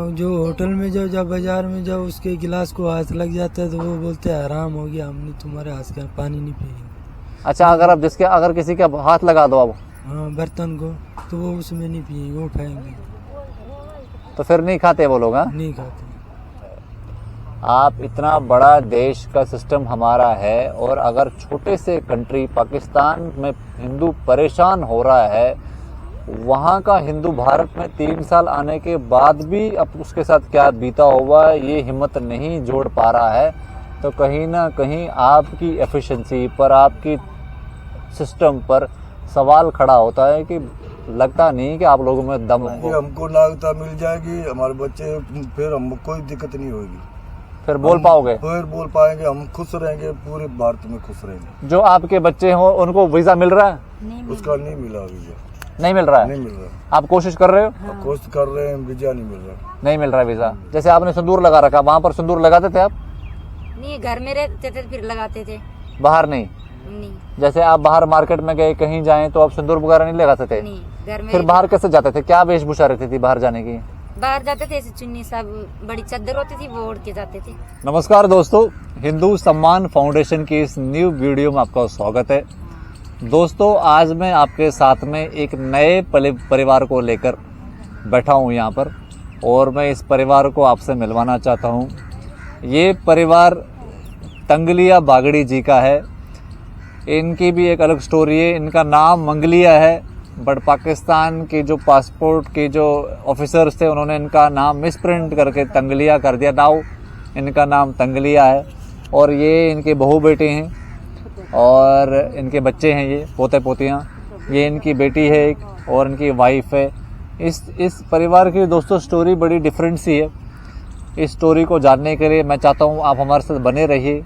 जो होटल में जाओ या बाजार में जाओ उसके गिलास को हाथ लग जाता है तो वो बोलते हैं हराम हो गया, हमने तुम्हारे हाथ का पानी नहीं पिएंगे। अच्छा, अगर किसी के हाथ लगा दो अब, हाँ, बर्तन को, तो वो उसमें नहीं पिएंगे, वो खाएंगे, तो फिर नहीं खाते वो लोग। हाँ, नहीं खाते। आप इतना बड़ा देश का सिस्टम हमारा है, और अगर छोटे से कंट्री पाकिस्तान में हिंदू परेशान हो रहा है, वहाँ का हिंदू भारत में 3 साल आने के बाद भी अब उसके साथ क्या बीता हुआ है ये हिम्मत नहीं जोड़ पा रहा है, तो कहीं ना कहीं आपकी एफिशिएंसी पर, आपकी सिस्टम पर सवाल खड़ा होता है कि लगता नहीं कि आप लोगों में दम हो। हमको नागरिकता मिल जाएगी, हमारे बच्चे, फिर हमको कोई दिक्कत नहीं होगी, फिर बोल पाओगे, फिर बोल पाएंगे, हम खुश रहेंगे, पूरे भारत में खुश रहेंगे। जो आपके बच्चे हो उनको वीजा मिल रहा है? उसका नहीं मिला वीजा, नहीं मिल रहा है। नहीं मिल रहा। आप कोशिश कर रहे हो? हाँ। कोशिश कर रहे हैं, वीजा नहीं मिल रहा, नहीं मिल रहा वीजा। जैसे आपने सिंदूर लगा रखा, वहाँ पर सिंदूर लगाते थे आप? नहीं, घर में रहते थे फिर लगाते थे, बाहर नहीं? नहीं। जैसे आप बाहर मार्केट में गए, कहीं जाएं तो आप सिंदूर वगैरह नहीं लगाते थे? नहीं, घर में। फिर बाहर कैसे जाते थे? क्या वेशभूषा रहती थी बाहर जाने की? बाहर जाते थे ऐसे चुन्नी सब, बड़ी चादर होती थी वो ओढ़ के जाते थे। नमस्कार दोस्तों, हिंदू सम्मान फाउंडेशन की इस न्यू वीडियो में आपका स्वागत है। दोस्तों, आज मैं आपके साथ में एक नए परिवार को लेकर बैठा हूँ यहाँ पर, और मैं इस परिवार को आपसे मिलवाना चाहता हूँ। ये परिवार तंगलिया बागड़ी जी का है। इनकी भी एक अलग स्टोरी है। इनका नाम मंगलिया है, बट पाकिस्तान के जो पासपोर्ट के जो ऑफिसर्स थे उन्होंने इनका नाम मिसप्रिंट करके तंगलिया कर दिया। नाउ इनका नाम तंगलिया है, और ये इनके बहू बेटे हैं और इनके बच्चे हैं, ये पोते पोतियाँ। ये इनकी बेटी है एक, और इनकी वाइफ है। इस परिवार की दोस्तों स्टोरी बड़ी डिफरेंट सी है। इस स्टोरी को जानने के लिए मैं चाहता हूँ आप हमारे साथ बने रहिए।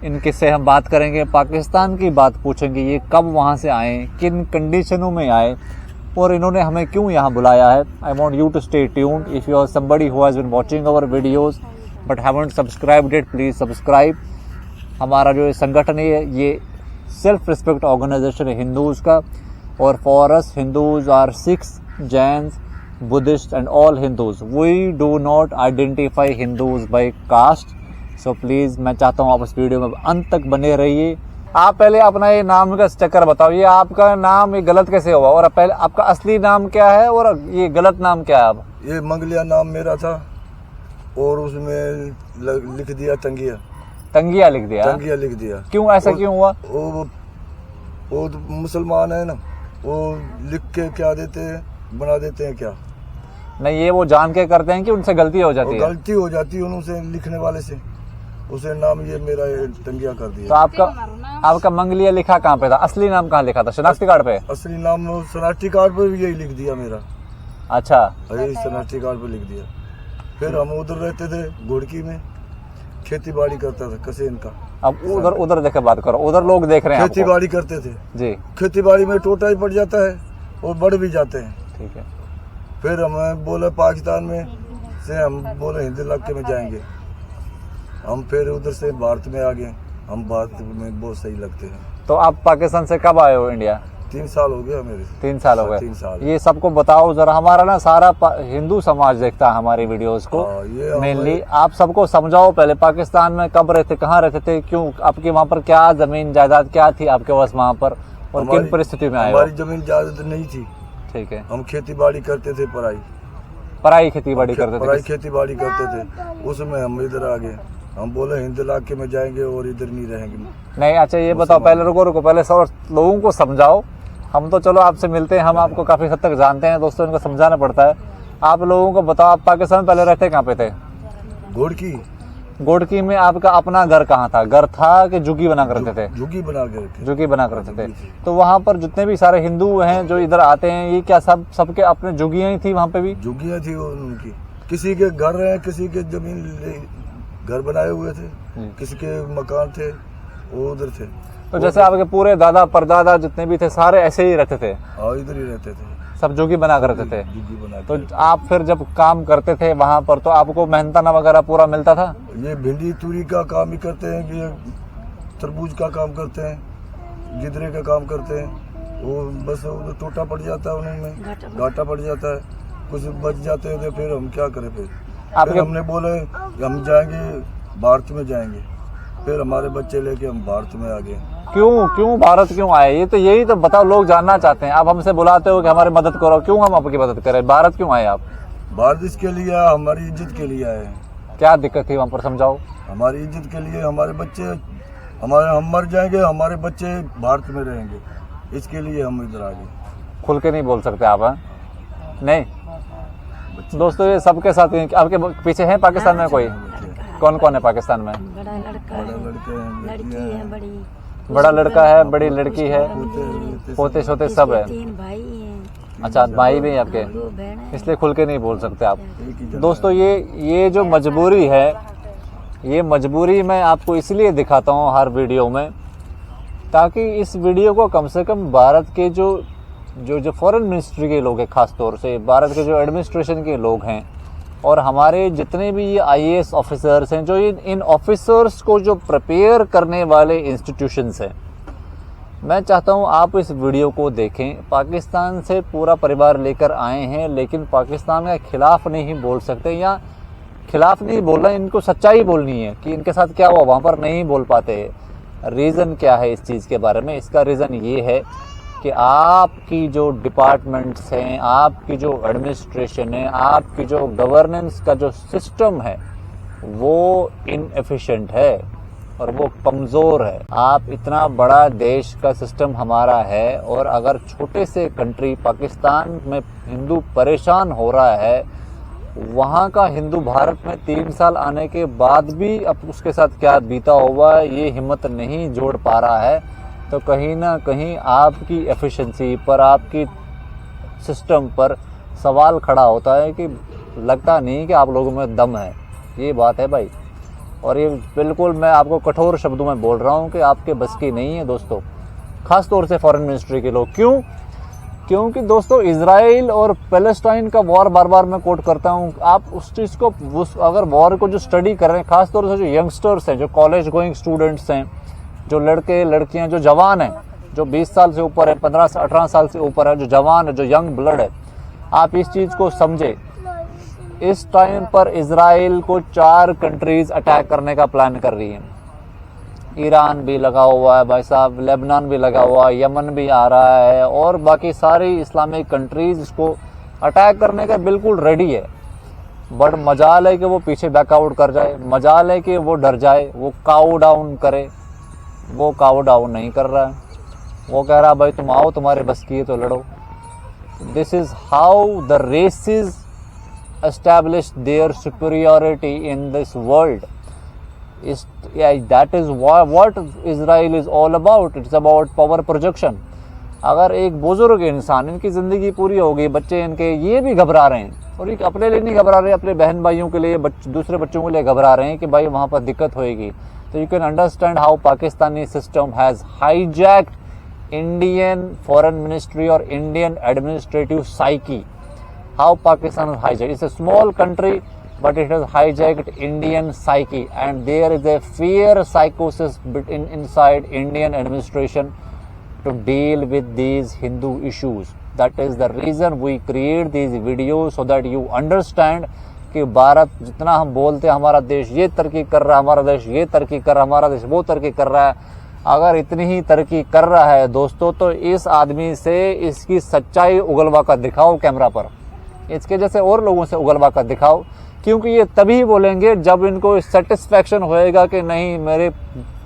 इनके से हम बात करेंगे, पाकिस्तान की बात पूछेंगे, ये कब वहाँ से आए, किन कंडीशनों में आए, और इन्होंने हमें क्यों यहाँ बुलाया है। I want you to stay tuned. If you are somebody who has been watching our videos but haven't subscribed it, please subscribe. हमारा जो ये संगठन है ये सेल्फ रिस्पेक्ट ऑर्गेनाइजेशन है हिंदूज़ का, और for us Hindus are Sikhs, Jains, Buddhist and all Hindus. We do not identify Hindus by caste. So please मैं चाहता हूँ आप इस वीडियो में अंत तक बने रहिए। आप पहले अपना ये नाम का चक्कर बताओ, ये आपका नाम ये गलत कैसे हुआ, और पहले आपका असली नाम क्या है और ये गलत नाम क्या है? अब ये मंगलिया नाम मेरा था, और उसमें लिख दिया तंगिया। तंगिया लिख दिया? तंगिया लिख दिया। क्यों, ऐसा क्यों हुआ? वो तो मुसलमान है ना, वो लिख के क्या देते हैं, बना देते हैं क्या? नहीं, ये वो जान के करते हैं कि उनसे गलती हो जाती है? गलती हो जाती है उनसे, लिखने वाले से, उसे नाम ये मेरा तंगिया कर दिया। तो आपका मंगलिया लिखा कहाँ पे था? असली नाम कहाँ लिखा था? शनाख्ती कार्ड पे? असली नाम शनाख्ती कार्ड पे भी यही लिख दिया मेरा। अच्छा, यही शनाख्ती कार्ड पे लिख दिया। फिर हम उधर रहते थे घोड़की में, खेती बाड़ी करता था कसेन का। अब उधर देख बात करो, उधर लोग देख रहे हैं। खेती बाड़ी करते थे जी। खेती बाड़ी में टोटा ही पड़ जाता है और बढ़ भी जाते हैं। ठीक है। फिर हमें बोले पाकिस्तान में से, हम बोले हिंदी इलाके में जाएंगे। हम फिर उधर से भारत में आ गए। हम भारत में बहुत सही लगते हैं। तो आप पाकिस्तान से कब आए हो इंडिया? 3 साल हो गया मेरे। 3 साल हो गए? 3 साल। ये सबको बताओ जरा, हमारा ना सारा हिंदू समाज देखता है हमारी वीडियोस को मेनली। आप सबको समझाओ पहले, पाकिस्तान में कब रहते, कहाँ रहते थे, क्यों, आपके वहाँ पर क्या जमीन जायदाद क्या थी आपके पास वहाँ पर, और किन परिस्थिति में आए? हमारी जमीन जायदाद नहीं थी। ठीक है। हम खेती बाड़ी करते थे, पराई खेती बाड़ी करते थे? पराई खेती बाड़ी करते थे, उसमें हम इधर आ गए। हम बोले हिंद इलाके में जाएंगे और इधर नहीं रहेंगे। नहीं, अच्छा ये बताओ, पहले रुको पहले लोगों को समझाओ। हम तो चलो आपसे मिलते हैं, हम आपको काफी हद तक जानते हैं दोस्तों, इनको समझाना पड़ता है। आप लोगों को बताओ, आप पाकिस्तान में पहले रहते कहाँ पे थे? घोड़की में आपका अपना घर कहाँ था? घर था कि झुग्गी बना कर रहते थे? झुग्गी बना कर रहते थे। तो वहाँ पर जितने भी सारे हिंदू हैं जो इधर आते हैं, ये क्या सबके अपने झुग्गियाँ ही थी? वहाँ पे भी झुग्गियाँ थी उनकी, किसी के घर है, किसी के जमीन घर बनाए हुए थे, किसी के मकान थे, वो उधर थे। तो जैसे आपके पूरे दादा परदादा जितने भी थे सारे ऐसे ही रहते थे? हाँ, इधर ही रहते थे, सब झुग्गी बना कर रहते थे। तो आप फिर जब काम करते थे वहाँ पर, तो आपको मेहनताना वगैरह पूरा मिलता था? ये भिंडी तूरी का काम ही करते हैं, ये तरबूज का काम करते हैं, गिदरे का काम करते हैं। वो बस टोटा पड़ जाता है, उनमें घाटा पड़ जाता है, कुछ बच जाते हैं तो फिर हम क्या करें फिर आपके हमने बोले कि हम जाएंगे भारत में जाएंगे, फिर हमारे बच्चे लेके हम भारत में आ गए। क्यों भारत क्यों आए? ये तो यही तो बताओ, लोग जानना चाहते हैं। आप हमसे बुलाते हो कि हमारी मदद करो, क्यों हम आपकी मदद करें? भारत क्यों आए आप? भारत इसके लिए आए, हमारी इज्जत के लिए आए हैं। क्या दिक्कत थी वहाँ पर, समझाओ। हमारी इज्जत के लिए, हमारे बच्चे हम मर जाएंगे, हमारे बच्चे भारत में रहेंगे, इसके लिए हम इधर आ गए। खुल के नहीं बोल सकते आप? हाँ नहीं दोस्तों, ये सबके साथ आपके पीछे है पाकिस्तान में कोई? कौन कौन है पाकिस्तान में? बड़ा लड़का बड़े लड़के हैं, लड़की है, बड़ी बड़ा लड़का है, बड़ी लड़की है, पोते छोते सब है। 3 भाई हैं। अच्छा, भाई भी है आपके, 2 बहन हैं। इसलिए खुल के नहीं बोल सकते आप। एक ही जगह दोस्तों ये जो मजबूरी है, ये मजबूरी मैं आपको इसलिए दिखाता हूँ हर वीडियो में, ताकि इस वीडियो को कम से कम भारत के जो फॉरेन मिनिस्ट्री के लोग हैं, खास तौर से भारत के जो एडमिनिस्ट्रेशन के लोग हैं, और हमारे जितने भी ये IAS ऑफिसर्स हैं, जो इन ऑफिसर्स को जो प्रिपेयर करने वाले इंस्टीट्यूशंस हैं, मैं चाहता हूं आप इस वीडियो को देखें। पाकिस्तान से पूरा परिवार लेकर आए हैं, लेकिन पाकिस्तान के खिलाफ नहीं बोल सकते, या खिलाफ नहीं बोलना, इनको सच्चाई बोलनी है कि इनके साथ क्या हुआ, वहाँ पर नहीं बोल पाते। रीज़न क्या है इस चीज़ के बारे में? इसका रीज़न ये है कि आपकी जो डिपार्टमेंट्स हैं, आपकी जो एडमिनिस्ट्रेशन है, आपकी जो गवर्नेंस का जो सिस्टम है, वो इनएफिशिएंट है और वो कमज़ोर है। आप इतना बड़ा देश का सिस्टम हमारा है, और अगर छोटे से कंट्री पाकिस्तान में हिंदू परेशान हो रहा है, वहाँ का हिंदू भारत में 3 साल आने के बाद भी अब उसके साथ क्या बीता हुआ ये हिम्मत नहीं जोड़ पा रहा है, तो कहीं ना कहीं आपकी एफिशिएंसी पर, आपकी सिस्टम पर सवाल खड़ा होता है कि लगता नहीं कि आप लोगों में दम है। ये बात है भाई, और ये बिल्कुल मैं आपको कठोर शब्दों में बोल रहा हूँ कि आपके बस की नहीं है दोस्तों, खास तौर से फॉरेन मिनिस्ट्री के लोग। क्यों? क्योंकि दोस्तों इजराइल और पैलेस्टाइन का वॉर बार बार मैं कोट करता हूँ। आप उस चीज़ को, अगर वॉर को जो स्टडी कर रहे हैं, खास तौर से जो यंगस्टर्स हैं, जो कॉलेज गोइंग स्टूडेंट्स हैं, जो लड़के लड़कियां जो जवान हैं, जो 20 साल से ऊपर है, 15 से 18 साल से ऊपर है, जो जवान है, जो यंग ब्लड है, आप इस चीज़ को समझे। इस टाइम पर इजराइल को 4 कंट्रीज अटैक करने का प्लान कर रही है। ईरान भी लगा हुआ है भाई साहब, लेबनान भी लगा हुआ है, यमन भी आ रहा है, और बाकी सारी इस्लामिक कंट्रीज इसको अटैक करने का बिल्कुल रेडी है। बट मजाल है कि वो पीछे बैकआउट कर जाए, मजाल है कि वो डर जाए, वो काउ डाउन करे। वो काउ डाउन नहीं कर रहा है, वो कह रहा भाई तुम आओ, तुम्हारे बस की है तो लड़ो। This is how the races establish their superiority in this world. That is what Israel is all about. It's about power projection. अगर एक बुजुर्ग इंसान, इनकी ज़िंदगी पूरी हो गई, बच्चे इनके ये भी घबरा रहे हैं, और ये अपने लिए नहीं घबरा रहे, अपने बहन भाइयों के लिए, दूसरे बच्चों के लिए घबरा रहे हैं कि भाई वहाँ पर दिक्कत होएगी। तो you can understand how Pakistani system has hijacked Indian foreign ministry और Indian administrative psyche. How Pakistan is hijacked. It's a small country, but it has hijacked Indian psyche, and there is a fear psychosis inside Indian administration to deal with these Hindu issues. That is the reason we create these videos, so that you understand कि भारत जितना हम बोलते हैं हमारा देश ये तरक्की कर रहा है, हमारा देश ये तरक्की कर रहा है, हमारा देश वो तरक्की कर रहा है, अगर इतनी ही तरक्की कर रहा है दोस्तों, तो इस आदमी से इसकी सच्चाई उगलवा कर दिखाओ कैमरा पर, इसके जैसे और लोगों से उगलवा कर दिखाओ, क्योंकि ये तभी बोलेंगे जब इनको सेटिस्फैक्शन होएगा कि नहीं, मेरे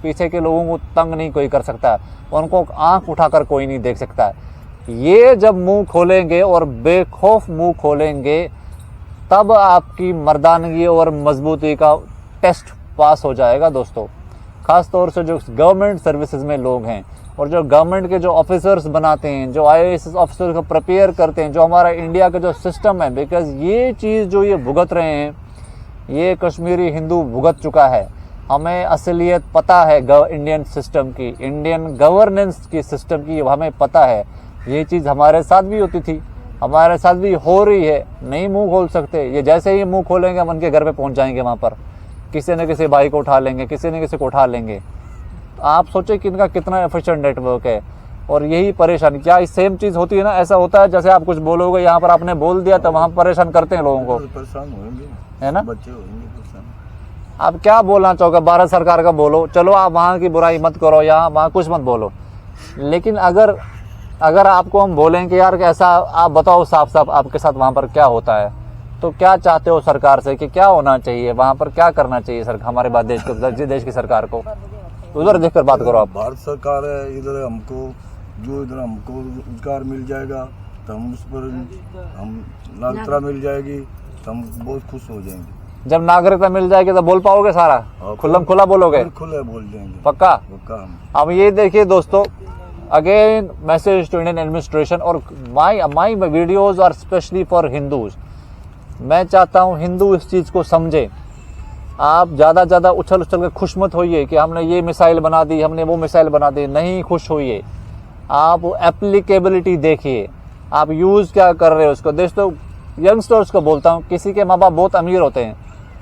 पीछे के लोगों को तंग नहीं कोई कर सकता, उनको आंख उठाकर कोई नहीं देख सकता। ये जब मुंह खोलेंगे और बेखौफ मुंह खोलेंगे, तब आपकी मर्दानगी और मजबूती का टेस्ट पास हो जाएगा दोस्तों। खास तौर से जो गवर्नमेंट सर्विसेज में लोग हैं, और जो गवर्नमेंट के जो ऑफिसर्स बनाते हैं, जो IAS ऑफिसर को प्रिपेयर करते हैं, जो हमारा इंडिया का जो सिस्टम है, बिकॉज ये चीज़ जो ये भुगत रहे हैं, ये कश्मीरी हिंदू भुगत चुका है। हमें असलियत पता है इंडियन सिस्टम की, इंडियन गवर्नेंस की सिस्टम की, हमें पता है। ये चीज़ हमारे साथ भी होती थी, हमारे साथ भी हो रही है, नहीं मुंह खोल सकते। ये जैसे ही मुंह खोलेंगे हम उनके घर पे पहुंच जाएंगे, वहाँ पर किसी न किसी भाई को उठा लेंगे, किसी न किसी को उठा लेंगे। आप सोचे कि इनका कितना एफिशिएंट नेटवर्क है, और यही परेशानी, क्या सेम चीज होती है ना? ऐसा होता है जैसे आप कुछ बोलोगे यहाँ पर आपने बोल दिया तो वहाँ परेशान करते हैं लोगों को, परेशान होंगे, है ना? बच्चे होंगे परेशान। आप क्या बोलना चाहोगे? भारत सरकार का बोलो, चलो आप वहाँ की बुराई मत करो, यहाँ वहाँ कुछ मत बोलो, लेकिन अगर आपको हम बोलें कि यार ऐसा आप बताओ साफ साफ आपके साथ वहाँ पर क्या होता है, तो क्या चाहते हो सरकार से कि क्या होना चाहिए वहाँ पर, क्या करना चाहिए सर हमारे बाद देश की सरकार को? उधर देखकर बात करो आप। भारत सरकार है, इधर हमको रोजगार मिल जाएगा तो हम उस पर हम नागरिकता मिल जाएगी तो हम बहुत खुश हो जाएंगे। जब नागरिकता मिल जाएगी तो बोल पाओगे सारा, खुल्लम खुला बोलोगे? खुले बोल जाएंगे पक्का। हम। अब ये देखिए दोस्तों, again message to Indian administration और my videos are specially for Hindus. मैं चाहता हूँ हिंदू इस चीज को समझे। आप ज्यादा उछल के खुश मत होइए कि हमने ये मिसाइल बना दी, हमने वो मिसाइल बना दी, नहीं खुश होइए। आप एप्लीकेबिलिटी देखिए, आप यूज क्या कर रहे हो उसको। दोस्तों यंगस्टर्स को बोलता हूँ, किसी के माँ बाप बहुत अमीर होते हैं,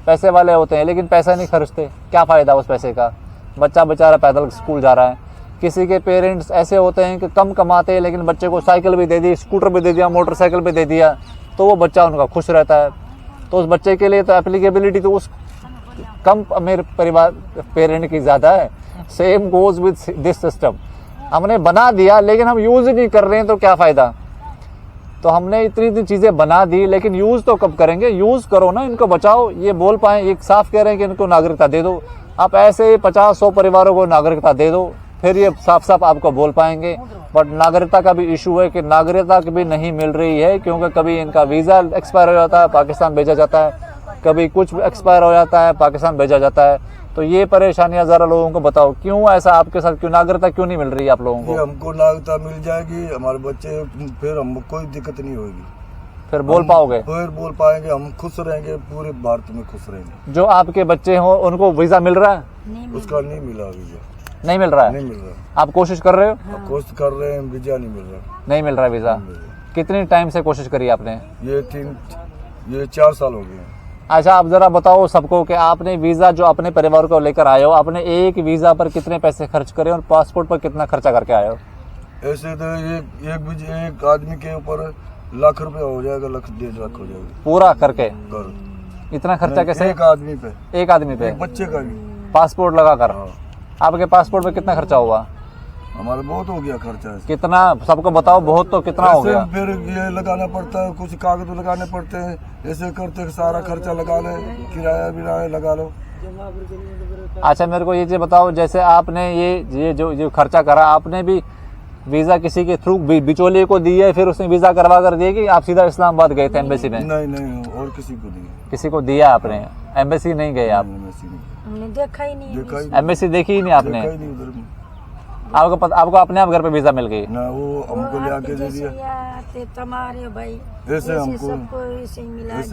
पैसे वाले होते हैं, लेकिन पैसा नहीं खर्चते, क्या फायदा उस पैसे का? बच्चा बेचारा पैदल स्कूल जा रहा है। किसी के पेरेंट्स ऐसे होते हैं कि कम कमाते हैं लेकिन बच्चे को साइकिल भी दे दी, स्कूटर भी दे दिया, मोटरसाइकिल भी दे दिया, तो वो बच्चा उनका खुश रहता है। तो उस बच्चे के लिए तो एप्लीकेबिलिटी तो उस कम अमीर परिवार पेरेंट की ज्यादा है। Same goes with this system. हमने बना दिया लेकिन हम यूज ही नहीं कर रहे हैं, तो क्या फायदा? तो हमने इतनी चीजें बना दी लेकिन यूज तो कब करेंगे? यूज करो ना, इनको बचाओ। ये बोल पाए, ये साफ कह रहे हैं कि इनको नागरिकता दे दो। आप ऐसे 50-100 परिवारों को नागरिकता दे दो, फिर ये साफ साफ आपको बोल पाएंगे। बट नागरिकता का भी इशू है कि नागरिकता भी नहीं मिल रही है, क्योंकि कभी इनका वीजा एक्सपायर हो जाता है, पाकिस्तान भेजा जाता है, कभी कुछ एक्सपायर हो जाता है, पाकिस्तान भेजा जाता है। तो ये परेशानियां जरा लोगों को बताओ, क्यों ऐसा आपके साथ, क्यों नागरिकता क्यों नहीं मिल रही है आप लोगों को? हमको नागरिकता मिल जाएगी, हमारे बच्चे, फिर हमको कोई दिक्कत नहीं होगी, फिर बोल पाओगे, फिर बोल पाएंगे, हम खुश रहेंगे, पूरे भारत में खुश रहेंगे। जो आपके बच्चे हो उनको वीजा मिल रहा है? उसका नहीं मिला वीजा, नहीं मिल रहा है। नहीं मिल रहा। आप कोशिश कर रहे हो? कोशिश कर रहे हैं, वीजा नहीं मिल रहा। नहीं मिल रहा है वीजा। कितनी टाइम से कोशिश करी आपने? ये 4 साल हो गए। अच्छा, आप जरा बताओ सबको कि आपने वीजा जो अपने परिवार को लेकर आए हो, आपने एक वीजा पर कितने पैसे खर्च करे और पासपोर्ट पर कितना खर्चा करके आए हो? ऐसे तो एक आदमी के ऊपर लाख रुपया हो जाएगा, 1.5 लाख हो जाएगा पूरा करके। कर इतना खर्चा कैसे? एक आदमी पे, एक आदमी पे, एक बच्चे का भी पासपोर्ट लगा कर। हाँ। आपके पासपोर्ट पे कितना खर्चा हुआ? हमारा बहुत हो गया खर्चा। कितना? सबको बताओ, बहुत तो कितना हो गया? फिर ये लगाना पड़ता है, कुछ कागज लगाने पड़ते हैं, ऐसे करते सारा खर्चा लगा ले, किराया लगा लो। अच्छा, मेरे को ये चीज बताओ, जैसे आपने ये जो खर्चा करा, आपने भी वीजा किसी के थ्रू बिचौलिए को दी है, फिर उसने वीजा करवा कर दिया कि आप सीधा इस्लामाबाद गए थे एम्बेसी में? नहीं, और किसी को दिया। किसी को दिया आपने? एम्बेसी नहीं गए आप? हमने देखा ही नहीं। एम्बेसी देखी ही नहीं आपने? आपको अपने आप घर पे वीजा मिल गई? ना, वो हमको ले आके दे दिया, तुम्हारे भाई ऐसे हमको ऐसे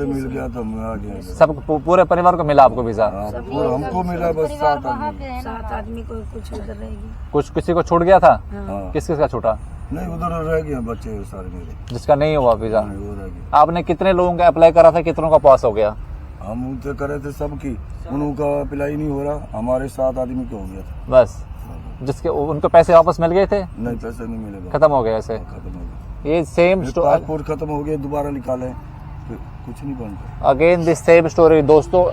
मिल गया तो हम आ गए। सब पूरे परिवार को मिला आपको वीजा? हमको मिला बस 7 आदमी। 7 आदमी को कुछ उधर रहेगी। कुछ किसी को छूट गया था? हाँ। किस का छूटा? नहीं, उधर रह गए बच्चे सारे मेरे, जिसका नहीं हुआ वीजा। वो रह गए। आपने कितने लोगों का अप्लाई करा था, कितनों का पास हो गया? हम उनसे करे थे सबकी, उनका अप्लाई नहीं हो रहा, हमारे 7 आदमी को हो गया था बस। जिसके उनको पैसे वापस मिल गए थे? नहीं, पैसे नहीं मिलेगा, खत्म हो गए ऐसे? खत्म हो गया। ये सेम पासपोर्ट खत्म हो गया, दोबारा निकाले, कुछ नहीं बनता। Again this same story. दोस्तों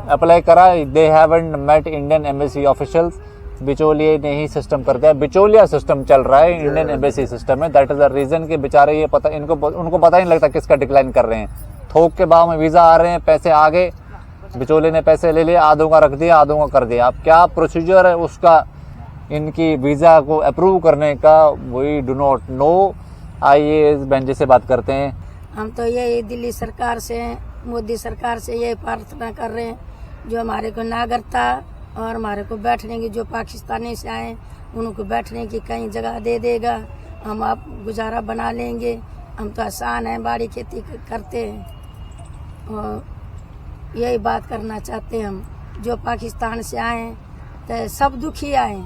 अप्लाई करा, they haven't met Indian embassy officials. बिचौलिए ने ही सिस्टम कर दिया, बिचौलिया सिस्टम चल रहा है, इंडियन एम्बेसी सिस्टम है। दैट इज द रीजन कि बेचारे ये पता उनको पता ही नहीं लगता किसका डिक्लाइन कर रहे हैं। थोक के भाव में वीजा आ रहे हैं, पैसे आ गए, बिचौलिए ने पैसे ले लिए, आधों का रख दिया, आधों का कर दिया। अब क्या प्रोसीजर है उसका, इनकी वीजा को अप्रूव करने का, वी डू नॉट नो। आइए इस बेंच से बात करते हैं। हम तो ये दिल्ली सरकार से, मोदी सरकार से ये प्रार्थना कर रहे हैं, जो हमारे को नागरिकता और हमारे को बैठने की, जो पाकिस्तानी से आए उनको बैठने की कहीं जगह दे देगा, हम आप गुजारा बना लेंगे। हम तो आसान है, बाड़ी खेती करते हैं और यही बात करना चाहते हैं हम। जो पाकिस्तान से आए तो सब दुखी आए,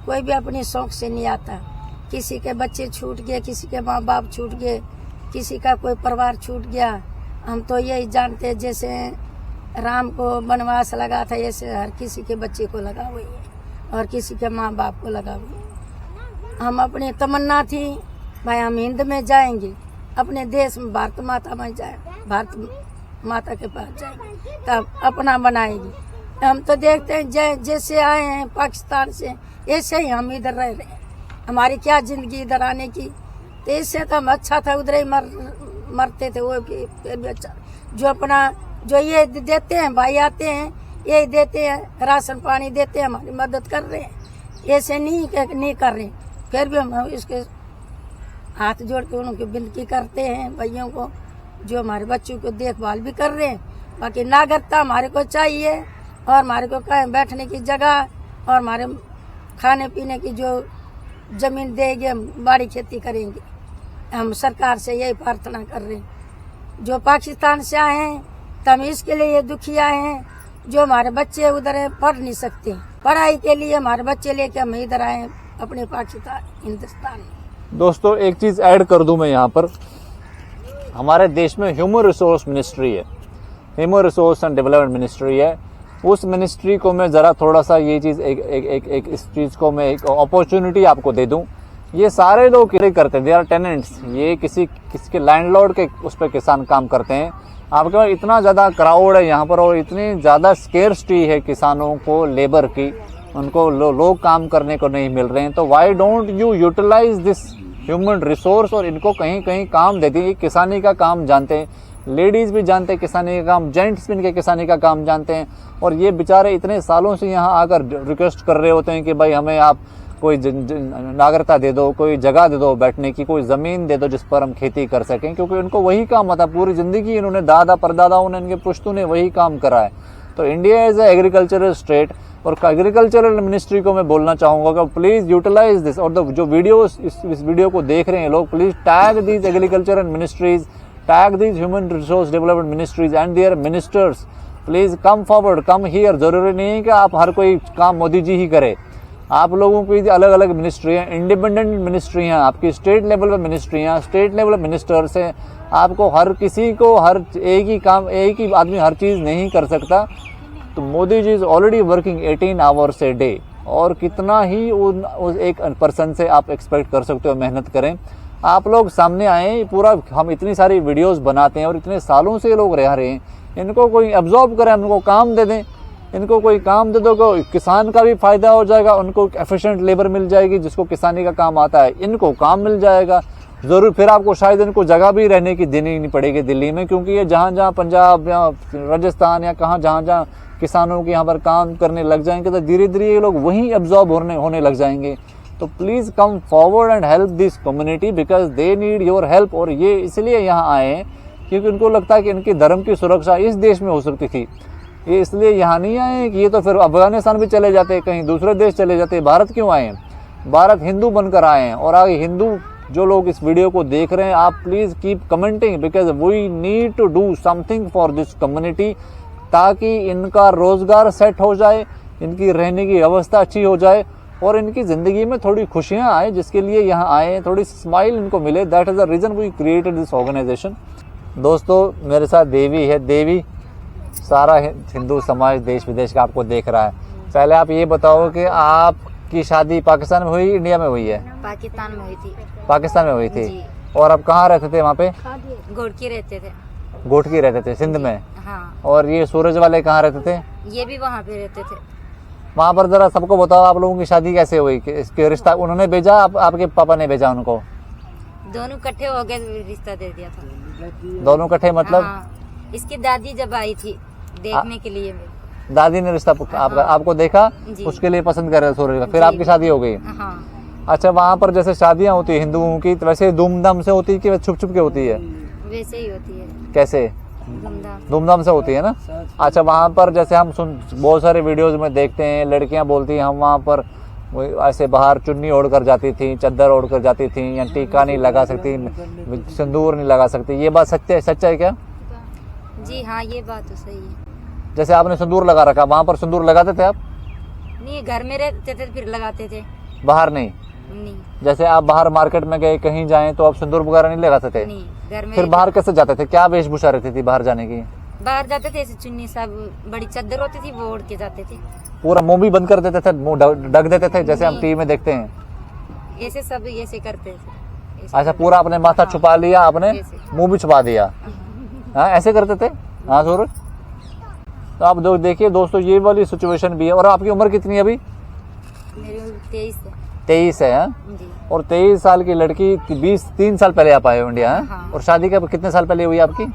कोई भी अपने शौक से नहीं आता। किसी के बच्चे छूट गए, किसी के माँ बाप छूट गए, किसी का कोई परिवार छूट गया। हम तो यही जानते, जैसे राम को वनवास लगा था, ऐसे हर किसी के बच्चे को लगा हुई है और किसी के माँ बाप को लगा हुई है। हम अपनी तमन्ना थी भाई हम हिंद में जाएंगे, अपने देश में भारत माता में जाए, भारत माता के पास जाएंगे तब अपना बनाएगी। हम तो देखते हैं जैसे आए हैं पाकिस्तान से ऐसे ही हम इधर रह रहे हैं। हमारी क्या जिंदगी इधर आने की, तो इससे तो हम अच्छा था उधर ही मरते थे, वो फिर भी अच्छा। जो अपना जो ये देते हैं भाई आते हैं यही देते हैं, राशन पानी देते हैं, हमारी मदद कर रहे हैं, ऐसे नहीं कर रहे। फिर भी हम इसके हाथ जोड़ के उनकी विनती करते हैं भाइयों को जो हमारे बच्चों को देखभाल भी कर रहे हैं। बाकी नागरिकता हमारे को चाहिए और हमारे को कहीं बैठने की जगह और हमारे खाने पीने की जो जमीन देंगे, हम बाड़ी खेती करेंगे। हम सरकार से यही प्रार्थना कर रहे हैं। जो पाकिस्तान से आए हैं तो हम इसके लिए दुखी आए हैं, जो हमारे बच्चे उधर है पढ़ नहीं सकते, पढ़ाई के लिए हमारे बच्चे लेके हम इधर आए हैं अपने पाकिस्तान हिंदुस्तान में। दोस्तों एक चीज ऐड कर दूं मैं यहाँ पर, हमारे देश में ह्यूमन रिसोर्स मिनिस्ट्री है, human resource and development ministry है। उस मिनिस्ट्री को मैं जरा थोड़ा सा ये चीज एक इस चीज को मैं एक अपॉर्चुनिटी आपको दे दूं। ये सारे लोग क्या करते हैं, दे आर टेनेंट्स, ये किसी के लैंडलॉर्ड के उस पर किसान काम करते हैं। आपके पास इतना ज्यादा क्राउड है यहाँ पर और इतनी ज्यादा स्केर्सिटी है किसानों को लेबर की, उनको लोग काम करने को नहीं मिल रहे हैं। तो why don't you utilise this human resource और इनको कहीं कहीं काम दे दें। किसानी का काम जानते हैं, लेडीज भी जानते हैं किसानी का काम, जेंट्स भी इनके किसानी का काम जानते हैं। और ये बेचारे इतने सालों से यहाँ आकर रिक्वेस्ट कर रहे होते हैं कि भाई हमें आप कोई नागरिकता दे दो, कोई जगह दे दो बैठने की, कोई जमीन दे दो जिस पर हम खेती कर सकें, क्योंकि उनको वही काम आता। पूरी जिंदगी इन्होंने दादा परदादाओं ने, इनके पुश्तों ने वही काम करा है। तो India is a agricultural state और एग्रीकल्चरल मिनिस्ट्री को मैं बोलना चाहूंगा कि प्लीज यूटिलाइज दिस। और जो वीडियो इस वीडियो को देख रहे हैं लोग, please tag these agricultural ministries, tag these human resource development ministries and their ministers. Please come forward, come here. जरूरी नहीं है कि आप हर कोई काम मोदी जी ही करे, आप लोगों की अलग अलग मिनिस्ट्री है, इंडिपेंडेंट मिनिस्ट्री हैं, आपकी स्टेट लेवल पे मिनिस्ट्री हैं, स्टेट लेवल मिनिस्टर्स हैं। आपको हर किसी को हर एक ही काम, एक ही आदमी हर चीज नहीं कर सकता। तो Modi ji is already working 18 hours a day, और कितना ही उस एक पर्सन से आप एक्सपेक्ट कर सकते हो मेहनत करें। आप लोग सामने आए, पूरा हम इतनी सारी वीडियोस बनाते हैं और इतने सालों से लोग रह रहे हैं, इनको कोई एब्जॉर्ब करे, इनको काम दे दें, इनको कोई काम दे दो, किसान का भी फायदा हो जाएगा, उनको एफिशिएंट लेबर मिल जाएगी जिसको किसानी का काम आता है, इनको काम मिल जाएगा। जरूर फिर आपको शायद इनको जगह भी रहने की देनी नहीं पड़ेगी दिल्ली में, क्योंकि ये जहां जहां पंजाब या राजस्थान या कहाँ जहां जहां किसानों के यहाँ पर काम करने लग जाएंगे तो धीरे धीरे ये लोग वहीं एब्जॉर्ब होने लग जाएंगे। तो please come forward and help this community because they need your help. और ये इसलिए यहाँ आए हैं क्योंकि उनको लगता है कि इनकी धर्म की सुरक्षा इस देश में हो सकती थी। ये इसलिए यहाँ नहीं आए कि ये तो फिर अफगानिस्तान भी चले जाते, कहीं दूसरे देश चले जाते। भारत क्यों आए हैं? भारत हिंदू बनकर आए हैं। और आगे हिंदू जो लोग इस वीडियो को देख रहे हैं, आप please keep commenting because we need to do something for this community, ताकि इनका रोजगार सेट हो जाए, इनकी रहने की व्यवस्था अच्छी हो जाए और इनकी जिंदगी में थोड़ी खुशियां आए, जिसके लिए यहाँ आए, थोड़ी स्माइल इनको मिले। That is the reason we created this organisation. दोस्तों मेरे साथ देवी है। देवी, सारा हिंदू समाज देश विदेश का आपको देख रहा है। पहले आप ये बताओ कि आपकी शादी पाकिस्तान में हुई, इंडिया में हुई है? पाकिस्तान में हुई थी। पाकिस्तान में हुई थी जी। और अब कहाँ रहते थे? वहाँ पे घोड़की रहते थे। घोटकी रहते थे, सिंध में। हाँ। और ये सूरज वाले कहाँ रहते थे? ये भी वहाँ पे रहते थे। वहाँ पर जरा सबको बताओ आप लोगों की शादी कैसे हुई? इसके रिश्ता उन्होंने भेजा, आपके पापा ने भेजा उनको? दोनों इकट्ठे हो गए, रिश्ता दे दिया था। दोनों इकट्ठे मतलब? हाँ। इसकी दादी जब आई थी देखने के लिए, दादी ने रिश्ता आपको देखा, जी। उसके लिए पसंद कर रहे सूरज का, फिर जी। आपकी शादी हो गई? हाँ। अच्छा, वहाँ पर जैसे शादियाँ होती है हिंदुओं की, तो वैसे धूमधाम से होती है कि छुप छुप के होती है? वैसे ही होती है, कैसे? धूमधाम से होती है ना। अच्छा, वहाँ पर जैसे हम बहुत सारे वीडियोज में देखते हैं, लड़कियां बोलती हैं हम वहाँ पर ऐसे बाहर चुन्नी ओढ़ कर जाती थी, चद्दर ओढ़ कर जाती थी, या टीका नहीं लगा सकती, सिंदूर नहीं लगा सकती। ये बात सच्चा है क्या? जी हाँ, ये बात तो सही है। जैसे आपने सिंदूर लगा रखा, वहाँ पर सिंदूर लगाते थे आप? नहीं, घर में रहते थे फिर लगाते थे। बाहर नहीं? नहीं। जैसे आप बाहर मार्केट में गए, कहीं जाएं तो आप सिंदूर वगैरह नहीं लगाते थे? नहीं, घर में। फिर बाहर कैसे जाते थे? क्या वेशभूषा रहती थी बाहर जाने की? बाहर जाते थे ऐसे चुन्नी सब, बड़ी चादर होती थी वो ओढ़ के जाते थे। पूरा मुंह भी बंद कर देते थे, मुंह ढक देते थे जैसे हम टीवी में देखते हैं? ऐसे सब ऐसे करते थे ऐसे अच्छा, करते पूरा आपने माथा हाँ। छुपा लिया, आपने ऐसे। मुंह भी छुपा दिया। हाँ, ऐसे करते थे। हाँ सूरज, तो आप देखिए दोस्तों, ये वाली सिचुएशन भी है। और आपकी उम्र कितनी है अभी? मेरी उम्र 23 है 23 है। हाँ? जी। और 23 साल की लड़की 3 साल पहले आप आए हो इंडिया। हाँ? हाँ। और शादी का कितने साल पहले हुई आपकी?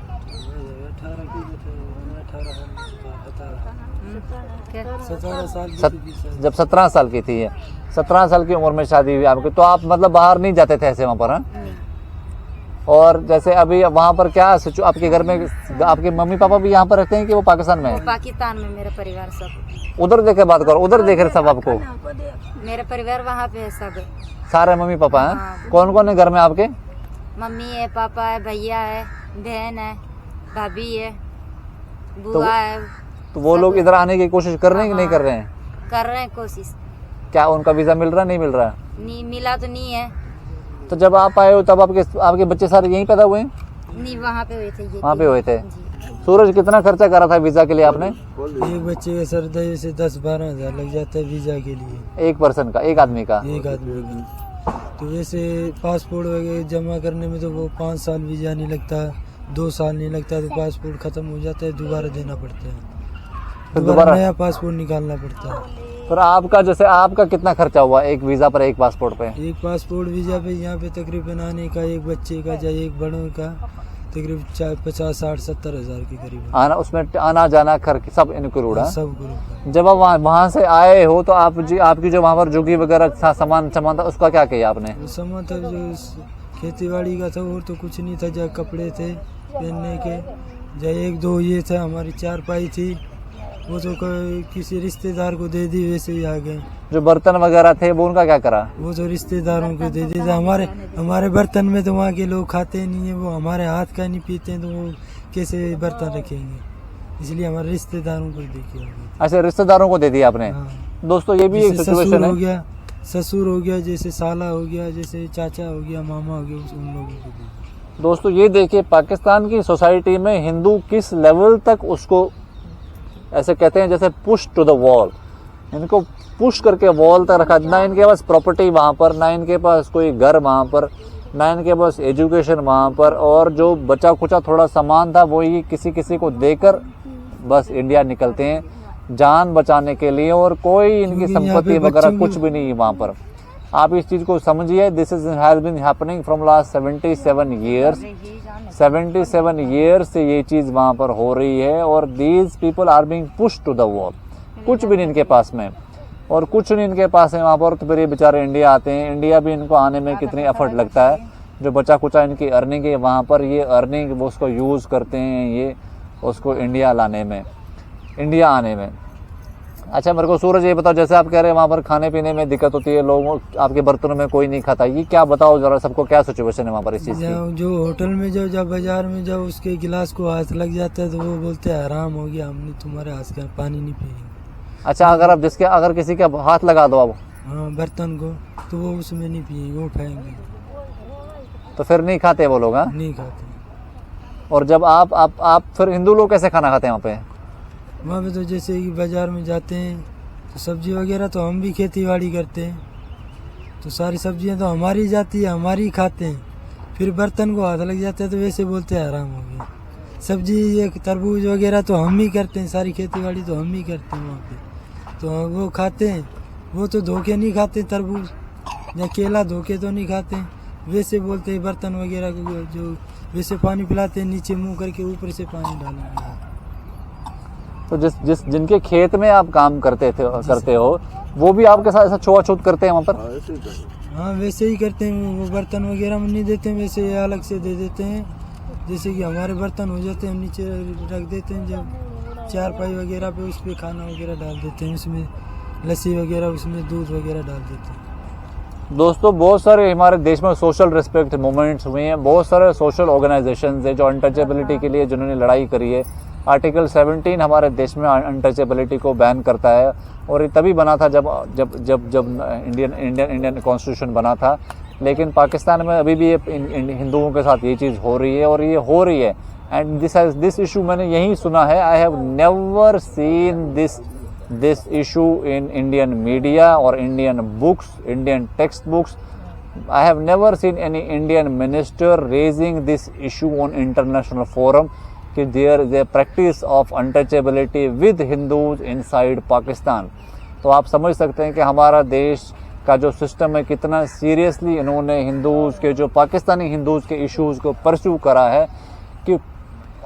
क्या 17 साल की सत, थी, 20 साल। जब 17 साल की थी, 17 साल की उम्र में शादी हुई आपकी, तो आप मतलब बाहर नहीं जाते थे ऐसे वहाँ पर? हाँ? नहीं। और जैसे अभी वहाँ पर क्या आपके घर में आपके मम्मी पापा भी यहाँ पर रहते हैं कि वो पाकिस्तान में वो है? पाकिस्तान में मेरा परिवार सब, उधर देख के बात करो, उधर देख रहे सब आपको, मेरा परिवार वहाँ पे है सब। सारे मम्मी पापा हैं। हाँ। कौन कौन है घर में आपके? मम्मी है, पापा है, भैया है, बहन है, भाभी है, बुआ है। तो वो लोग इधर आने की कोशिश कर रहे हैं कि नहीं हाँ। कर रहे हैं? कर रहे हैं कोशिश, क्या उनका वीजा मिल रहा है, नहीं मिल रहा है? नहीं मिला तो नहीं है। तो जब आप आए हो तब आपके बच्चे सारे यहीं पैदा हुए हैं? नहीं, वहाँ पे हुए थे ये। वहाँ पे हुए थे। जी। सूरज, कितना खर्चा करा था वीजा के लिए आपने? एक बच्चे का सरदर्द से 10-12 हजार लग जाता है वीजा के लिए, एक पर्सन का, एक आदमी का? एक आदमी का। तो वैसे पासपोर्ट वगैरह जमा करने में तो वो 5 साल वीजा नहीं लगता, 2 साल नहीं लगता, तो पासपोर्ट खत्म हो जाता है, दोबारा देना पड़ता है, फिर दोबारा दोबारा नया पासपोर्ट निकालना पड़ता है। फिर आपका जैसे आपका कितना खर्चा हुआ एक वीजा पर, एक पासपोर्ट पे? एक पासपोर्ट वीजा पे यहाँ पे तकरीबन आने का, एक बच्चे का या एक बड़ों का तकरीबन 50, 60, 70 हजार के करीब आना, उसमें आना जाना खर्च सब इंक्लूड है। सब ग्रुप। जब आप वहाँ से आए हो तो आपकी जो वहाँ पर जुगी वगैरह सामान था उसका क्या किया आपने? वो सामान था जो खेती बाड़ी का था, और तो कुछ नहीं था, जहाँ कपड़े थे पहनने के, जहाँ 1-2 ये था, हमारी 4 थी, वो तो किसी रिश्तेदार को दे दी, वैसे ही आ गए। जो बर्तन वगैरह थे वो उनका क्या करा? वो तो रिश्तेदारों को दे दी। हमारे बर्तन में तो वहाँ के लोग खाते नहीं है, वो हमारे हाथ का नहीं पीते हैं, तो वो कैसे बर्तन रखेंगे, इसलिए हमारे रिश्तेदारों को दे के आ गए। अच्छा, रिश्तेदारों को दे दिया आपने। हाँ। दोस्तों ये भी एक जैसे सिचुएशन ससुर है। हो गया, ससुर हो गया, जैसे साला हो गया, जैसे चाचा हो गया, मामा हो गया, उन लोगों को दे दिया। दोस्तों ये देखिए पाकिस्तान की सोसाइटी में हिंदू किस लेवल तक उसको ऐसे कहते हैं जैसे पुश टू द वॉल, इनको पुश करके वॉल तक रखा। ना इनके पास प्रॉपर्टी वहाँ पर, ना इनके पास कोई घर वहाँ पर, ना इनके पास एजुकेशन वहाँ पर, और जो बचा कुचा थोड़ा सामान था वो ही किसी को देकर बस इंडिया निकलते हैं जान बचाने के लिए, और कोई इनकी क्योंकि यहाँ संपत्ति पे वगैरह बच्चों कुछ भी नहीं है वहाँ पर। आप इस चीज को समझिए, this is has been happening from last 77 years. 77 years से ये चीज वहां पर हो रही है, और these people are being push to the wall. कुछ भी नहीं इनके पास में, और कुछ नहीं इनके पास है वहां पर, तो फिर ये बेचारे इंडिया आते हैं। इंडिया भी इनको आने में कितनी एफर्ट लगता है, जो बचा कुचा इनकी अर्निंग है वहां पर, ये अर्निंग वो उसको यूज करते हैं ये उसको इंडिया लाने में, इंडिया आने में। अच्छा मेरे को सूरज ये बताओ, जैसे आप कह रहे हैं वहाँ पर खाने पीने में दिक्कत होती है, लोग आपके बर्तनों में कोई नहीं खाता, ये क्या बताओ जरा सबको, क्या सिचुएशन है वहाँ पर इस चीज़ की? जो होटल में जाओ, जब बाजार में जाओ, उसके गिलास को हाथ लग जाता है, तो वो बोलते हैं हराम हो गया, हमने तुम्हारे हाथ का पानी नहीं पिएंगे। अच्छा, अगर किसी का हाथ लगा दो आप, हाँ, बर्तन को, तो वो उसमें नहीं पिएंगे, वो फेंकेंगे, तो फिर नहीं खाते वो लोग? हाँ, नहीं खाते। और जब आप फिर हिंदू लोग कैसे खाना खाते हैं वहाँ पे? वहाँ पे तो जैसे कि बाजार में जाते हैं तो सब्जी वगैरह तो हम भी खेती बाड़ी करते हैं, तो सारी सब्जियां तो हमारी जाती है, हमारी खाते हैं, फिर बर्तन को हाथ लग जाता है तो वैसे बोलते हैं हराम हो गया। सब्जी ये तरबूज वगैरह तो हम ही करते हैं, सारी खेती बाड़ी तो हम ही करते हैं वहाँ पे, तो वो खाते हैं। वो तो धोखे नहीं खाते, तरबूज या केला धोखे तो नहीं खाते, वैसे बोलते हैं बर्तन वगैरह को जो वैसे पानी पिलाते हैं, नीचे मुँह करके ऊपर से पानी डालेंगे। तो जिनके खेत में आप काम करते हो वो भी आपके साथ ऐसा छुआछूत करते हैं वहाँ पर? हाँ, वैसे ही करते हैं, वो बर्तन वगैरह में नहीं देते हैं, वैसे अलग से दे देते हैं। जैसे कि हमारे बर्तन हो जाते हैं, नीचे रख देते हैं, जब चारपाई वगैरह पे उस पर खाना वगैरह डाल देते हैं, उसमें लस्सी वगैरह, उसमें दूध वगैरह डाल देते हैं। दोस्तों बहुत सारे हमारे देश में सोशल रिस्पेक्ट मूवमेंट्स हुए हैं, बहुत सारे सोशल ऑर्गेनाइजेशंस हैं जो अनटचेबिलिटी के लिए जिन्होंने लड़ाई करी है। आर्टिकल 17 हमारे देश में अनटचेबिलिटी को बैन करता है, और ये तभी बना था जब इंडियन कॉन्स्टिट्यूशन बना था। लेकिन पाकिस्तान में अभी भी ये हिंदुओं के साथ ये चीज़ हो रही है, और ये हो रही है। एंड दिस इशू मैंने यही सुना है, I have never seen this issue in Indian media और Indian books, Indian text books. I have never seen any Indian minister raising this issue on international forum कि there is a practice of untouchability with Hindus inside Pakistan। तो आप समझ सकते हैं कि हमारा देश का जो सिस्टम है कितना सीरियसली इन्होंने हिंदूज के जो पाकिस्तानी हिंदूज के इश्यूज को परस्यू करा है कि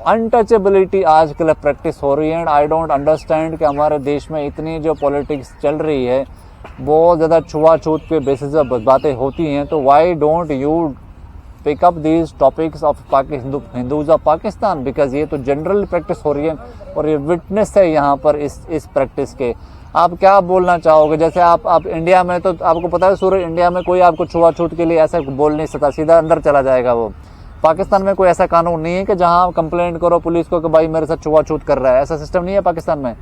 अनटचेबिलिटी आजकल प्रैक्टिस हो रही है। एंड आई डोंट अंडरस्टैंड कि हमारे देश में इतनी जो पॉलिटिक्स चल रही है बहुत ज़्यादा छुआछूत के बेसिस पर बातें होती हैं, तो why don't you pick up these topics of Hindus of Pakistan, because ये तो जनरल प्रैक्टिस हो रही है और ये विटनेस है यहाँ पर इस प्रैक्टिस के। आप क्या बोलना चाहोगे? जैसे आप इंडिया में तो आपको पता है सूरज, इंडिया में कोई आपको छुआछूत के लिए ऐसा बोल नहीं सकता, सीधा अंदर चला जाएगा वो। पाकिस्तान में कोई ऐसा कानून नहीं है कि जहां आप कंप्लेंट करो पुलिस को कि भाई मेरे साथ छुआछूत कर रहा है, ऐसा सिस्टम नहीं है पाकिस्तान में।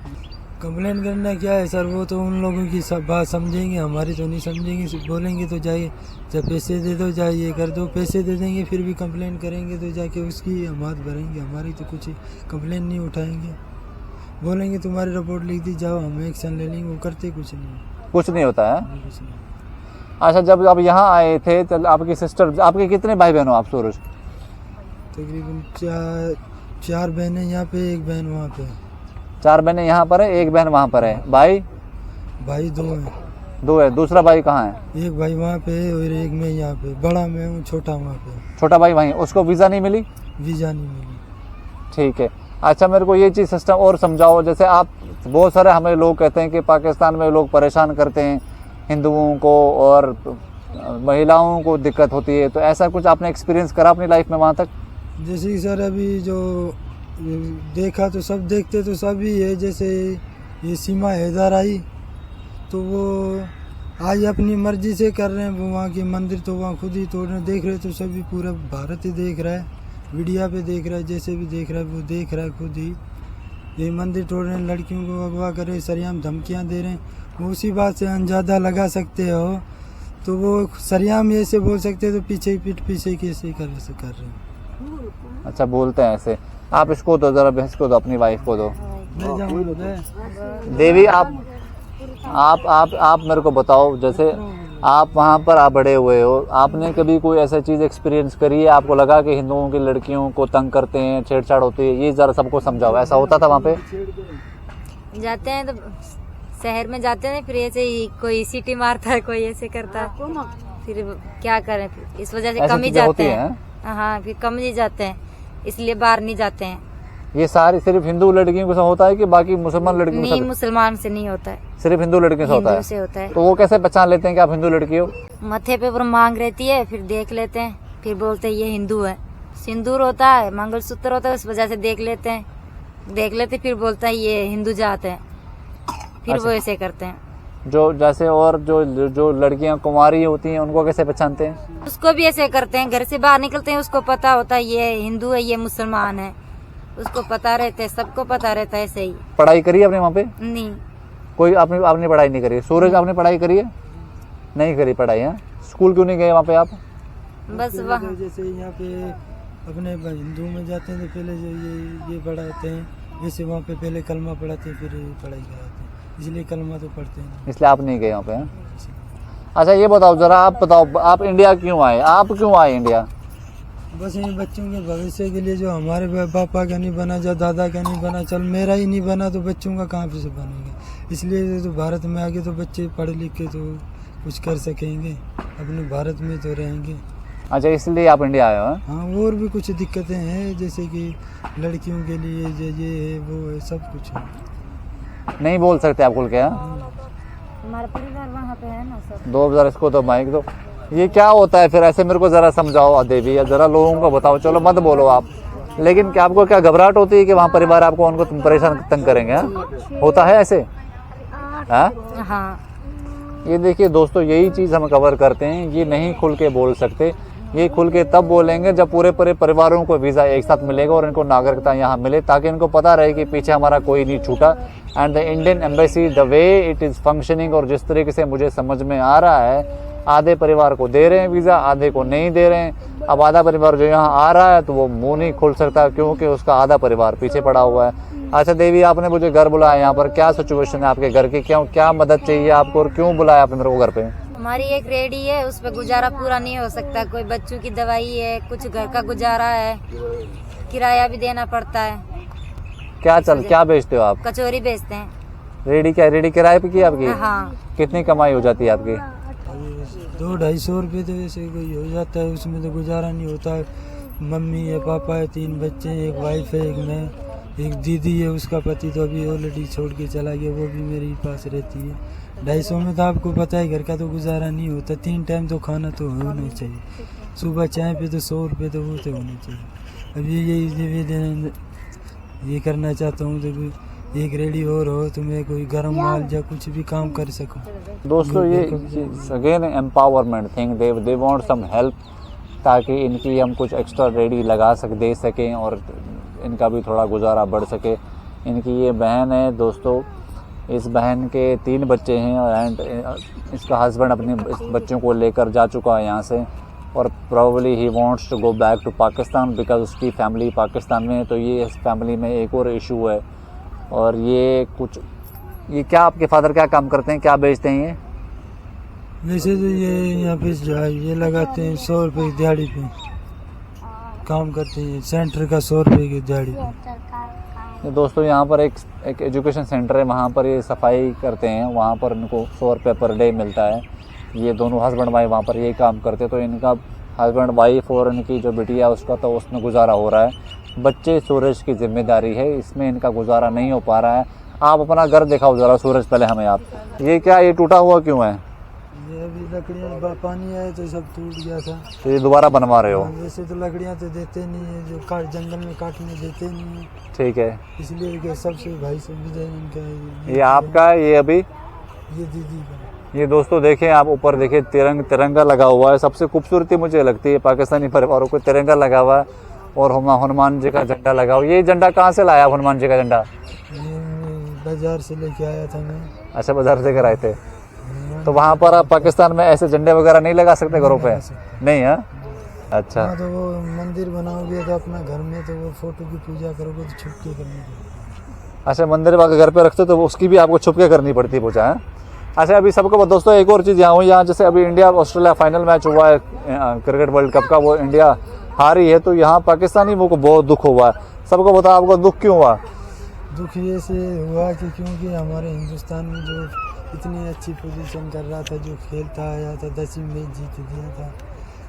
कंप्लेन करना क्या है सर, वो तो उन लोगों की सब बात समझेंगे, हमारी तो नहीं समझेंगे। सिर्फ बोलेंगे तो जाइए, जब पैसे दे दो जाइए ये कर दो, पैसे दे देंगे फिर भी कंप्लेन करेंगे तो जाके उसकी हम हाथ भरेंगे, हमारी तो कुछ कंप्लेन नहीं उठाएंगे। बोलेंगे तुम्हारी रिपोर्ट लिख दी जाओ, हम एक्शन ले लेंगे, वो करते कुछ नहीं होता है। कुछ नहीं। अच्छा, जब आप यहाँ आए थे तो आपकी सिस्टर, आपके कितने भाई बहन हो आप सूरज? तकरीबन चार बहनें यहाँ पे, एक बहन वहाँ पे। 4 बहनें यहाँ पर है, एक बहन वहाँ पर है। भाई 2 है। दूसरा भाई कहाँ है? एक भाई वहाँ पे है और एक मैं यहाँ पे, बड़ा मैं हूँ, छोटा वहाँ पे। छोटा भाई वहीं, उसको वीज़ा नहीं मिली? वीज़ा नहीं मिली। ठीक है। अच्छा, मेरे को ये चीज़ सिस्टम और समझाओ। जैसे आप बहुत सारे हमें लोग कहते हैं कि पाकिस्तान में लोग परेशान करते हैं हिंदुओं को और महिलाओं को दिक्कत होती है, तो ऐसा कुछ आपने एक्सपीरियंस करा अपनी लाइफ में वहाँ तक? जैसे कि सर अभी जो देखा तो सब देखते तो सब ही है। जैसे ये सीमा हैदर आई तो वो आज अपनी मर्जी से कर रहे हैं, वो वहाँ के मंदिर तो वहाँ खुद ही तोड़ रहे, देख रहे तो सभी पूरा भारत ही देख रहा है, मीडिया पे देख रहा है, जैसे भी देख रहा है वो देख रहा है खुद ही। ये मंदिर तोड़ रहे हैं, लड़कियों को अगवा कर रहे, सरेआम धमकियाँ दे रहे हैं। वो उसी बात से अंदाजा लगा सकते हो, तो वो सरेआम ऐसे बोल सकते तो पीछे पीठ पीछे कैसे कर रहे हैं। अच्छा, बोलते हैं ऐसे। आप इसको दो जरा, बहस को दो, अपनी वाइफ को दो। देवी, आप मेरे को बताओ, जैसे आप वहाँ पर आप बड़े हुए हो, आपने कभी कोई ऐसा चीज़ एक्सपीरियंस करी है, आपको लगा कि हिंदुओं की लड़कियों को तंग करते हैं, छेड़छाड़ होती है? ये ज़रा सबको समझाओ, ऐसा होता था वहाँ पे? जाते हैं तो शहर में जाते हैं, फिर ऐसे ही कोई सीटी मारता है, कोई ऐसे करता है, फिर क्या करें, फिर इस वजह से कम ही जाते हैं। हाँ, फिर कम ही जाते हैं, इसलिए बाहर नहीं जाते हैं। ये सारी सिर्फ हिंदू लड़कियों से होता है कि बाकी मुसलमान लड़कियों से? नहीं, मुसलमान से नहीं होता है, सिर्फ हिंदू लड़कियों से होता है। हिंदू से होता है। तो वो कैसे पहचान लेते हैं कि आप हिंदू लड़की हो? मथे पे मांग रहती है, फिर देख लेते हैं, फिर बोलते हैं ये हिंदू है। सिंदूर होता है, मंगलसूत्र होता है, उस वजह से देख लेते, फिर बोलता है ये हिंदू जात है, फिर वो ऐसे करते हैं। जो जैसे और जो लड़कियां कुंवारी होती हैं उनको कैसे पहचानते हैं? उसको भी ऐसे करते हैं, घर से बाहर निकलते हैं, उसको पता होता है ये हिंदू है, ये मुसलमान है, उसको पता रहता है, सबको पता रहता है। ऐसे ही। पढ़ाई करी है आपने वहाँ पे? नहीं, कोई आपने पढ़ाई नहीं करी? सूरज, आपने पढ़ाई करी है? नहीं करी पढ़ाई है। स्कूल क्यों नहीं गए वहाँ पे आप? बस वहाँ जैसे यहाँ पे अपने हिंदू में जाते हैं तो पहले जो ये पढ़ाते हैं, जैसे वहाँ पे पहले कलमा पढ़ाते हैं, फिर पढ़ाई कराते हैं, इसलिए कलमा तो पढ़ते हैं। इसलिए आप नहीं गए वहाँ पे? अच्छा, ये बताओ जरा, आप इंडिया क्यों आए? आप क्यों आए इंडिया? बस इन बच्चों के भविष्य के लिए, जो हमारे पापा का नहीं बना, जो दादा का नहीं बना, चल मेरा ही नहीं बना तो बच्चों का कहाँ से बनेगा। इसलिए तो भारत में आके तो बच्चे पढ़ लिख के तो कुछ कर सकेंगे, अपने भारत में तो रहेंगे। अच्छा, इसलिए आप इंडिया आए हो? हाँ, और भी कुछ दिक्कतें हैं, जैसे कि लड़कियों के लिए ये है वो है, सब कुछ है। नहीं बोल सकते आप खुल के? हमारा परिवार वहाँ पे है ना सर। 2000 इसको तो माइक दो। ये क्या होता है फिर ऐसे? मेरे को जरा समझाओ देवी, या जरा लोगों को बताओ। चलो मत बोलो आप, लेकिन क्या आपको क्या घबराहट होती है कि वहाँ परिवार आपको उनको परेशान तंग करेंगे? होता है ऐसे? हाँ। ये देखिए दोस्तों, यही चीज हम कवर करते हैं। ये नहीं खुल के बोल सकते, ये खुल के तब बोलेंगे जब पूरे परिवारों को वीजा एक साथ मिलेगा और इनको नागरिकता यहाँ मिले, ताकि इनको पता रहे कि पीछे हमारा कोई नहीं छूटा। And the Indian embassy, the way it is functioning, और जिस तरीके से मुझे समझ में आ रहा है, आधे परिवार को दे रहे हैं वीजा, आधे को नहीं दे रहे हैं। अब आधा परिवार जो यहाँ आ रहा है तो वो मुंह नहीं खोल सकता, क्योंकि उसका आधा परिवार पीछे पड़ा हुआ है। अच्छा देवी, आपने मुझे घर बुलाया, यहाँ पर क्या सिचुएशन है आपके घर की? क्या मदद चाहिए आपको और क्यों बुलाया आपने मेरे को घर पे? हमारी एक रेडी है, उस पर गुजारा पूरा नहीं हो सकता। कोई बच्चों की दवाई है, कुछ घर का गुजारा है, किराया भी देना पड़ता है। क्या बेचते हो आप? कचौरी बेचते हैं। रेडी किराए पे की आपकी? हाँ। कितनी कमाई हो जाती है आपकी? 200-250 रुपये तो वैसे कोई हो जाता है, उसमें तो गुजारा नहीं होता है। मम्मी है, पापा है, 3 बच्चे हैं, एक वाइफ है, एक मैं, एक दीदी है, उसका पति तो अभी ऑलरेडी छोड़ के चला गया, वो भी मेरे ही पास रहती है। 250 में तो आपको पता है घर का तो गुजारा नहीं होता। 3 टाइम तो खाना तो होना चाहिए। सुबह चाय पे तो 100 रुपये तो वो तो होने चाहिए। अब यही निवेदन ये करना चाहता हूँ तो एक रेडी और हो तो मैं कोई गर्म माल या कुछ भी काम कर सकूँ। दोस्तों ये again empowerment thing, they want some help, ताकि इनकी हम कुछ एक्स्ट्रा रेडी दे सकें और इनका भी थोड़ा गुजारा बढ़ सके। इनकी ये बहन है दोस्तों, इस बहन के 3 बच्चे हैं एंड इसका हस्बैंड अपने बच्चों को लेकर जा चुका है यहाँ से, और probably he wants to go back to Pakistan because उसकी फैमिली पाकिस्तान में है। तो ये इस फैमिली में एक और इशू है। और ये क्या आपके फादर क्या काम करते हैं, क्या बेचते हैं ये? वैसे तो ये यहाँ पे ये लगाते हैं 100 रुपये की दिहाड़ी पे काम करते हैं, सेंटर का 100 रुपये की दिहाड़ी पे। दोस्तों यहाँ पर एक एजुकेशन सेंटर है, वहाँ पर ये सफाई करते हैं, वहाँ पर इनको 100 रुपये पर डे मिलता है। ये दोनों हस्बैंड वाइफ वहाँ पर ये काम करते हैं। तो इनका हस्बैंड वाइफ और इनकी जो बिटिया उसका तो उसमें गुजारा हो रहा है। बच्चे सूरज की जिम्मेदारी है, इसमें इनका गुजारा नहीं हो पा रहा है। आप अपना घर दिखाओ जरा सूरज पहले हमें आप। ये क्या, ये टूटा हुआ क्यों है? ये अभी लकड़ियाँ पानी आया तो सब टूट गया था। तो ये दोबारा बनवा रहे हो? वैसे तो लकड़ियाँ तो देते नहीं है, जो जंगल में काटने देते नहीं है। ठीक है, इसलिए सबसे भाई से विजय इनका। ये आपका है, ये अभी ये दीदी का। ये दोस्तों देखें आप, ऊपर देखें तिरंगा लगा हुआ है। सबसे खूबसूरती मुझे लगती है पाकिस्तानी परिवारों को तिरंगा लगा हुआ है और हनुमान जी का झंडा लगा हुआ। ये झंडा कहाँ से लाया हनुमान जी का झंडा? ये बाजार से लेके आया था मैं। अच्छा, बाजार से कर आए थे। तो वहाँ पर आप पाकिस्तान में ऐसे झंडे वगैरह नहीं लगा सकते घरों पे? नहीं है? अच्छा। हाँ, तो वो मंदिर बनाओगे तो अपना घर में तो वो फोटो की पूजा करोगे तो छुप के करनी पड़ेगी। अच्छा, मंदिर वाके घर पे रखते तो उसकी भी आपको छुप के करनी पड़ती पूजा है? अच्छा, अभी सबको दोस्तों एक और चीज़ यहाँ हुई, यहाँ जैसे अभी इंडिया ऑस्ट्रेलिया फाइनल मैच हुआ है क्रिकेट वर्ल्ड कप का, वो इंडिया हारी है, तो यहाँ पाकिस्तानी वो को बहुत दुख हुआ है। सबको बताओ आपको दुख क्यों हुआ? दुख ये से हुआ कि क्योंकि हमारे हिंदुस्तान में जो इतनी अच्छी पोजीशन कर रहा था, जो खेलता आया था, 10वीं मैच जीत दिया था,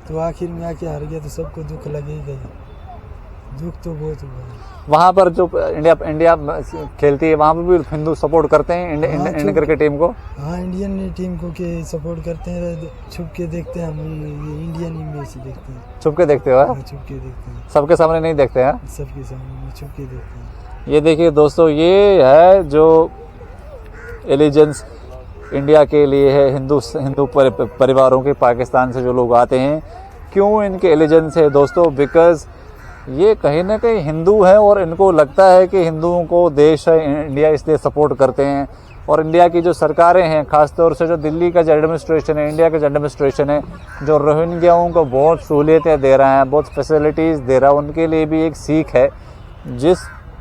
तो आखिर में आके हार गया, तो सबको दुख लगेगा। दुख तो बहुत हुआ। वहाँ पर जो इंडिया खेलती है वहाँ पर भी हिंदू सपोर्ट करते हैं इंडियन क्रिकेट टीम को? हाँ, इंडियन टीम को के सपोर्ट करते हैं, छुप के देखते हैं। हम ये इंडियन ही मैच देखते हैं। छुप के देखते हो? छुप के देखते हैं, सबके सामने नहीं देखते हैं? सबके सामने छुप के देखते हैं। ये देखिए दोस्तों, ये है जो एलिजेंस इंडिया के लिए है, हिंदू परिवारों के पाकिस्तान से जो लोग आते हैं। क्यों इनके एलिजेंस है दोस्तों? बिकॉज ये कहीं ना कहीं हिंदू है और इनको लगता है कि हिंदुओं को देश है इंडिया, इसलिए सपोर्ट करते हैं। और इंडिया की जो सरकारें हैं, खासतौर से जो दिल्ली का जो एडमिनिस्ट्रेशन है, इंडिया का जो एडमिनिस्ट्रेशन है, जो रोहिंग्याओं को बहुत सहूलियतें दे रहा है, बहुत फैसिलिटीज़ दे रहा है, उनके लिए भी एक सीख है। जिस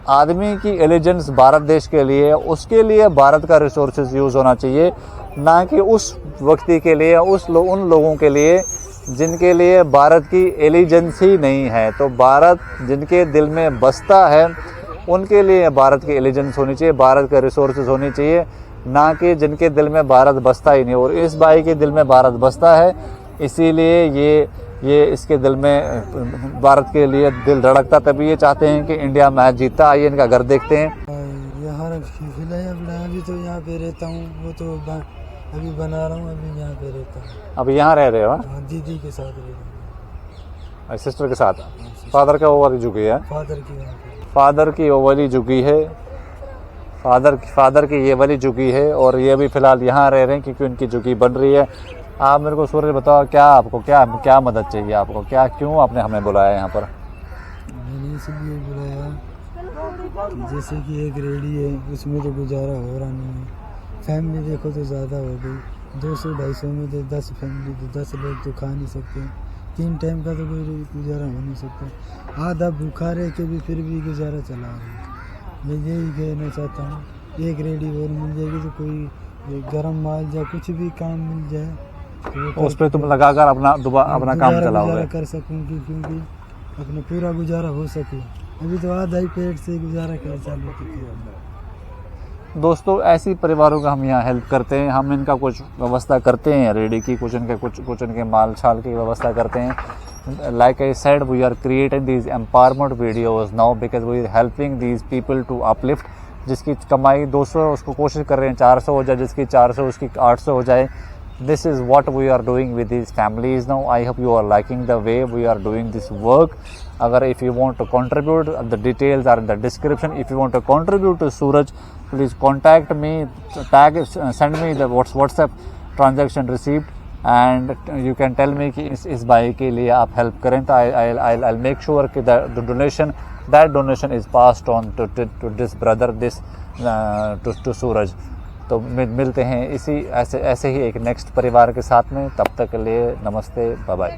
आदमी की एलिजेंस भारत देश के लिए, उसके लिए भारत का रिसोर्सेज यूज़ होना चाहिए, ना कि उस व्यक्ति के लिए, उन लोगों के लिए जिनके लिए भारत की एलिजेंस ही नहीं है। तो भारत जिनके दिल में बसता है उनके लिए भारत की एलिजेंस होनी चाहिए, भारत के रिसोर्सेज होनी चाहिए, ना कि जिनके दिल में भारत बसता ही नहीं। और इस भाई के दिल में भारत बसता है, इसीलिए ये इसके दिल में भारत के लिए दिल धड़कता, तभी ये चाहते हैं कि इंडिया मैच जीता। आइए इनका घर देखते हैं। यहाँ अभी तो यहाँ पे रहता हूँ, वो तो अभी बना रहा हूँ, अभी यहाँ पे रहता हूँ। अब यहाँ रह रहे हो? दीदी के साथ रह रहा हूँ, सिस्टर के साथ। फादर का ओवली झुकी है? फादर की ओवली झुकी है, फादर की ये वाली झुकी है, और ये भी फिलहाल यहाँ रह रहे हैं क्योंकि उनकी झुकी बन रही है। आप मेरे को सूरज बताओ, क्या मदद चाहिए आपको? क्यों आपने हमें बुलाया यहाँ पर? मैंने इसलिए बुलाया कि जैसे कि एक रेडी है, उसमें तो गुजारा हो रहा नहीं है। फैमिली देखो तो ज़्यादा हो गई, 200-250 में तो 10 फैमिली, तो 10 लोग तो खा नहीं सकते। 3 टाइम का तो कोई गुजारा हो नहीं सकता। आधा भूखा रह के भी फिर भी गुजारा चला रहा है। मैं यही कहना चाहता हूँ, एक रेडी और मिल जाएगी तो कोई गर्म माल या कुछ भी काम मिल जाए तो उस पर तुम लगाकर अपना अपना काम गुजारा चलाओगे। कर सकूंगी, क्योंकि अपना पूरा गुजारा हो सके। अभी तो आधा ही पेट से गुजारा कर चालू किया। दोस्तों ऐसी परिवारों का हम यहाँ हेल्प करते हैं, हम इनका कुछ व्यवस्था करते हैं रेडी की, कुछ इनके माल छाल की व्यवस्था करते हैं। Like I said, we are creating these empowerment videos now because we are helping these people to uplift. जिसकी कमाई 200 उसको कोशिश कर रहे हैं 400 हो जाए, जिसकी 400 उसकी 800 हो जाए। This is what we are doing with these families now. I hope you are liking the way we are doing this work. अगर if you want to contribute, the details are in the description. If you want to contribute to Suraj, please contact me, send me the WhatsApp transaction receipt, and you can tell me कि इस भाई के लिए आप help करें, तो I'll make sure कि that donation is passed on to this brother, to Suraj. तो मिलते हैं ऐसे ही एक नेक्स्ट परिवार के साथ में। तब तक के लिए नमस्ते, बाय बाय।